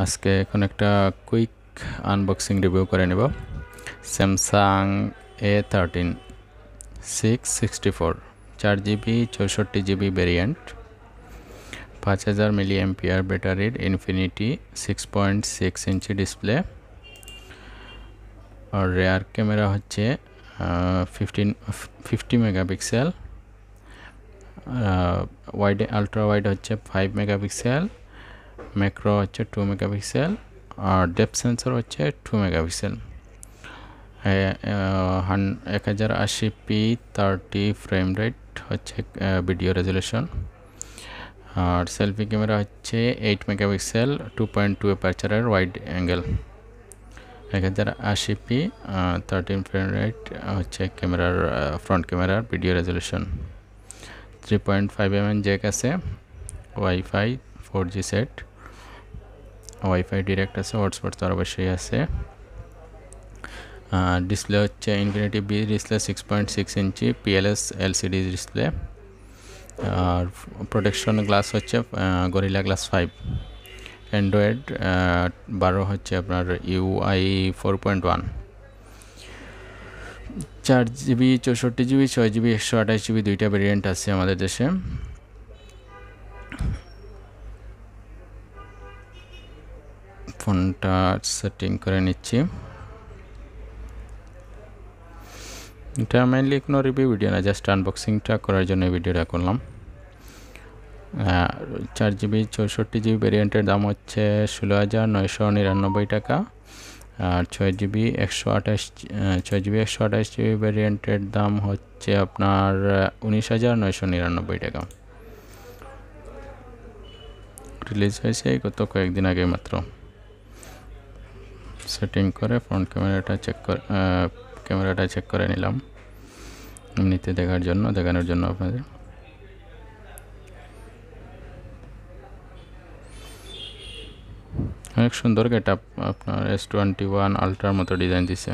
আজকে এখন একটা কুইক আনবক্সিং রিভিউ করে নেব Samsung A13 664 4GB 64GB variant 5000 mAh ব্যাটারির ইনফিনিটি 6.6 ইঞ্চি ডিসপ্লে আর রেয়ার ক্যামেরা হচ্ছে 50 মেগাপিক্সেল ওয়াইড আলট্রা ওয়াইড হচ্ছে 5 মেগাপিক্সেল ম্যাক্রো হচ্ছে 2 মেগাপিক্সেল আর ডেপথ সেন্সর হচ্ছে 2 মেগাপিক্সেল 1080p 30 ফ্রেম রেট হচ্ছে ভিডিও রেজুলেশন আর সেলফি ক্যামেরা হচ্ছে 8 মেগাপিক্সেল 2.2 অ্যাপারচারের wide angle 1080p 13 frame rate হচ্ছে ক্যামেরার ফ্রন্ট ক্যামেরার ভিডিও রেজুলেশন 3.5mm জ্যাক আছে wifi 4G set wifi direct আছে হটস্পট তো অবশ্যই আছে ডিসপ্লে হচ্ছে infinity B display 6.6 inch PLS LCD display আর প্রোটেকশন গ্লাস হচ্ছে গরিলা গ্লাস 5 অ্যান্ড্রয়েড 12 হচ্ছে আপনার UI 4.1 4GB 64GB 6GB 128GB দুইটা ভেরিয়েন্ট আছে আমাদের দেশে ফোনটা সেটিং করে নিচ্ছি এটা মেইনলি কোনো রিভিউ ভিডিও না জাস্ট আনবক্সিংটা করার জন্য ভিডিওটা করলাম 4GB 64GB ভ্যারিয়েন্টের দাম হচ্ছে 16,999 টাকা আর 6GB 128GB ভ্যারিয়েন্টের দাম হচ্ছে আপনার 19,999 টাকা রিলিজ হয়েছে গত কয়েকদিন আগে মাত্র সেটিং করে ফ্রন্ট ক্যামেরাটা চেক করে নিলাম এমনিতে দেখানোর জন্য আপনাদের অনেক সুন্দর গেটআপ আপনার S21 আলট্রার মতো ডিজাইন দিছে